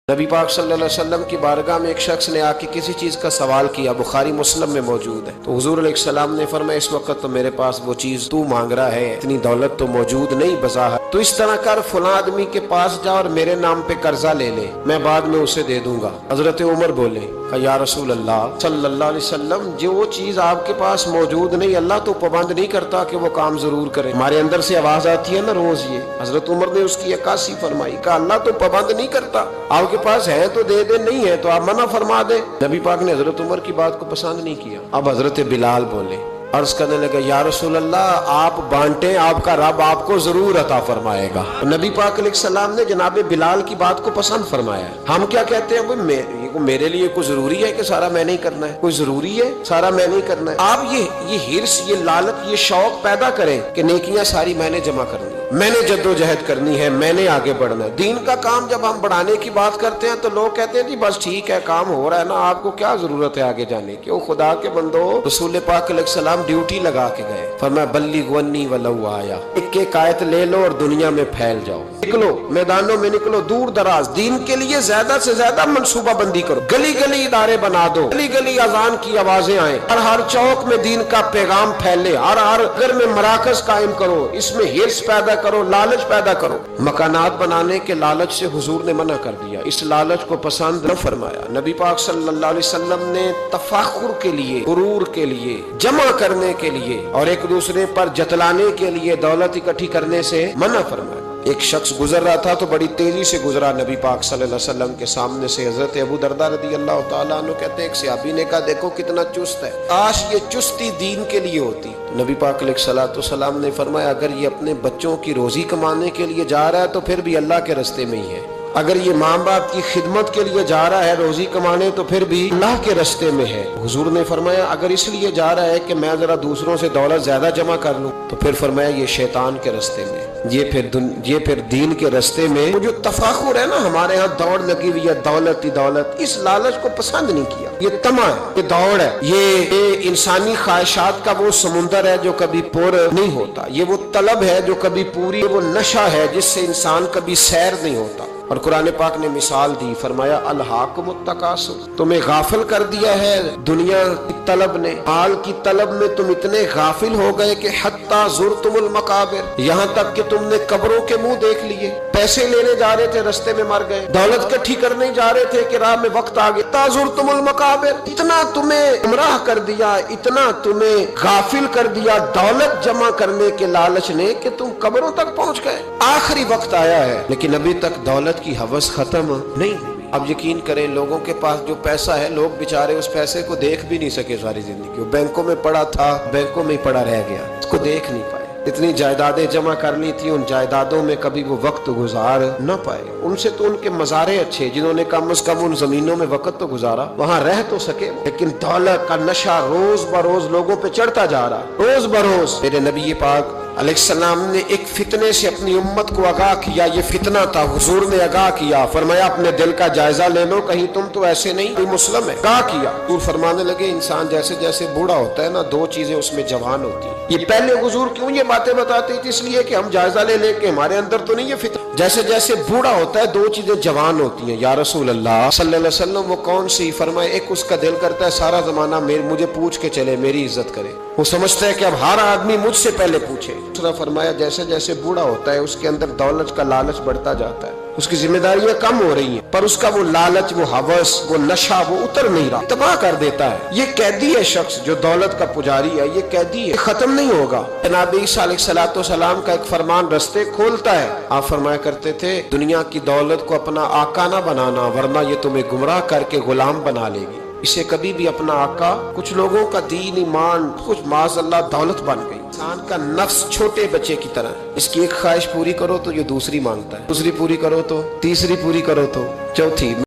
نبی پاک صلی اللہ علیہ وسلم کی بارگاہ میں ایک شخص نے آ کے کسی چیز کا سوال کیا، بخاری مسلم میں موجود ہے۔ تو حضور علیہ السلام نے فرمایا اس وقت تو میرے پاس وہ چیز تو مانگ رہا ہے اتنی دولت تو موجود نہیں بظاہر، تو اس طرح کر فلاں آدمی کے پاس جا اور میرے نام پہ قرضہ لے لے، میں بعد میں اسے دے دوں گا۔ حضرت عمر بولے کہ یا رسول اللہ صلی اللہ علیہ وسلم، جو وہ چیز آپ کے پاس موجود نہیں، اللہ تو پابند نہیں کرتا کہ وہ کام ضرور کرے۔ ہمارے اندر سے آواز آتی ہے نا روز، یہ حضرت عمر نے اس کی عکاسی فرمائی کہ اللہ تو پابند نہیں کرتا، آپ کے پاس ہے تو دے دے، نہیں ہے تو آپ منع فرما دیں۔ نبی پاک نے حضرت عمر کی بات کو پسند نہیں کیا۔ اب حضرت بلال بولے، عرض کرنے لگا یا رسول اللہ آپ بانٹیں، آپ کا رب آپ کو ضرور عطا فرمائے گا۔ نبی پاک علیہ السلام نے جناب بلال کی بات کو پسند فرمایا ہے۔ ہم کیا کہتے ہیں، میرے لیے کوئی ضروری ہے کہ سارا میں نہیں کرنا ہے، کوئی ضروری ہے سارا میں نہیں کرنا ہے۔ آپ یہ ہرس، یہ لالچ، یہ شوق پیدا کریں کہ نیکیاں ساری میں نے جمع کرنی، میں نے جدوجہد کرنی ہے، میں نے آگے بڑھنا ہے۔ دین کا کام جب ہم بڑھانے کی بات کرتے ہیں تو لوگ کہتے ہیں جی بس ٹھیک ہے کام ہو رہا ہے نا، آپ کو کیا ضرورت ہے آگے جانے کی۔ او خدا کے بندو، رسول پاک علیہ السلام ڈیوٹی لگا کے گئے، فرمایا بلغ عنی ولو آیا، ایک آیت لے لو اور دنیا میں پھیل جاؤ، نکلو میدانوں میں، نکلو دور دراز، دین کے لیے زیادہ سے زیادہ منصوبہ بندی کرو، گلی گلی ادارے بنا دو، گلی گلی اذان کی آوازیں آئیں، ہر چوک میں دین کا پیغام پھیلے، ہر گھر میں مراکز قائم کرو، اس میں ہرس پیدا کرو، لالچ پیدا کرو۔ مکانات بنانے کے لالچ سے حضور نے منع کر دیا، اس لالچ کو پسند نہ فرمایا۔ نبی پاک صلی اللہ علیہ وسلم نے تفاخر کے لیے، غرور کے لیے، جمع کرنے کے لیے اور ایک دوسرے پر جتلانے کے لیے دولت اکٹھی کرنے سے منع فرمایا۔ ایک شخص گزر رہا تھا تو بڑی تیزی سے گزرا نبی پاک صلی اللہ علیہ وسلم کے سامنے سے۔ حضرت ابو درداء رضی اللہ تعالیٰ عنہ کہتے ہیں ایک صحابی نے کہا دیکھو کتنا چست ہے، کاش یہ چستی دین کے لیے ہوتی۔ تو نبی پاک علیہ السلام نے فرمایا اگر یہ اپنے بچوں کی روزی کمانے کے لیے جا رہا ہے تو پھر بھی اللہ کے راستے میں ہی ہے، اگر یہ ماں باپ کی خدمت کے لیے جا رہا ہے روزی کمانے تو پھر بھی اللہ کے راستے میں ہے۔ حضور نے فرمایا اگر اس لیے جا رہا ہے کہ میں ذرا دوسروں سے دولت زیادہ جمع کر لوں تو پھر فرمایا یہ شیطان کے راستے میں، یہ پھر دین کے راستے میں۔ وہ جو تفاخر ہے نا، ہمارے ہاں دوڑ لگی ہوئی ہے، دولت ہی دولت، اس لالچ کو پسند نہیں کیا۔ یہ طمع ہے، یہ دوڑ ہے، یہ انسانی خواہشات کا وہ سمندر ہے جو کبھی پر نہیں ہوتا، یہ وہ طلب ہے جو کبھی پوری، وہ نشہ ہے جس سے انسان کبھی سیر نہیں ہوتا۔ اور قرآن پاک نے مثال دی، فرمایا الہاکم التکاثر، تمہیں غافل کر دیا ہے دنیا کی طلب نے، مال کی طلب میں تم اتنے غافل ہو گئے کہ حتی زرتم المقابر، یہاں تک کہ تم نے قبروں کے منہ دیکھ لیے۔ پیسے لینے جا رہے تھے رستے میں مر گئے، دولت اکٹھی کرنے جا رہے تھے کہ راہ میں وقت آ گیا، حتی زرتم المقابر، اتنا تمہیں گمراہ کر دیا، اتنا تمہیں غافل کر دیا دولت جمع کرنے کے لالچ نے کہ تم قبروں تک پہنچ گئے۔ آخری وقت آیا ہے لیکن ابھی تک دولت کی ہوس ختم نہیں ہوئی۔ اب یقین کریں لوگوں کے پاس جو پیسہ ہے، لوگ بیچارے اس پیسے کو دیکھ بھی نہیں سکے ساری زندگی، وہ بینکوں میں پڑا تھا، بینکوں میں ہی پڑا رہ گیا، اس کو دیکھ نہیں پائے۔ اتنی جائیدادیں جمع کرنی تھی، ان جائیدادوں میں کبھی وہ وقت گزار نہ پائے۔ ان سے تو ان کے مزارے اچھے، جنہوں نے کم از کم ان زمینوں میں وقت تو گزارا، وہاں رہ تو سکے، لیکن دولت کا نشہ روز بروز لوگوں پہ چڑھتا جا رہا، روز بروز۔ میرے نبی پاک علیہ السلام نے ایک فتنے سے اپنی امت کو آگاہ کیا، یہ فتنہ تھا، حضور نے آگاہ کیا، فرمایا اپنے دل کا جائزہ لے لو، کہیں تم تو ایسے نہیں کوئی مسلم ہے۔ آگاہ کیا، حضور فرمانے لگے انسان جیسے جیسے بوڑھا ہوتا ہے نا، دو چیزیں اس میں جوان ہوتی ہیں۔ یہ پہلے حضور کیوں یہ باتیں بتاتے تھے؟ اس لیے کہ ہم جائزہ لے کہ ہمارے اندر تو نہیں یہ فتنہ، جیسے جیسے بوڑھا ہوتا ہے دو چیزیں جوان ہوتی ہیں۔ یا رسول اللہ صلی اللہ علیہ وسلم وہ کون سی؟ فرمائے ایک اس کا دل کرتا ہے سارا زمانہ مجھے پوچھ کے چلے، میری عزت کرے، وہ سمجھتا ہے کہ اب ہر آدمی مجھ سے پہلے پوچھے۔ دوسرا فرمایا جیسے جیسے بوڑھا ہوتا ہے اس کے اندر دولت کا لالچ بڑھتا جاتا ہے، اس کی ذمہ داریاں کم ہو رہی ہیں پر اس کا وہ لالچ، وہ ہوس، وہ نشہ وہ اتر نہیں رہا، تباہ کر دیتا ہے۔ یہ قیدی ہے شخص جو دولت کا پجاری ہے، یہ قیدی ہے، ختم نہیں ہوگا۔ جناب عیسیٰ علیہ السلام کا ایک فرمان رستے کھولتا ہے۔ آپ فرمایا کرتے تھے دنیا کی دولت کو اپنا آقا نہ بنانا ورنہ یہ تمہیں گمراہ کر کے غلام بنا لے گی۔ اسے کبھی بھی اپنا آقا، کچھ لوگوں کا دین ایمان کچھ معاذ اللہ دولت بن گئی۔ انسان کا نفس چھوٹے بچے کی طرح، اس کی ایک خواہش پوری کرو تو یہ دوسری مانگتا ہے، دوسری پوری کرو تو تیسری، پوری کرو تو چوتھی۔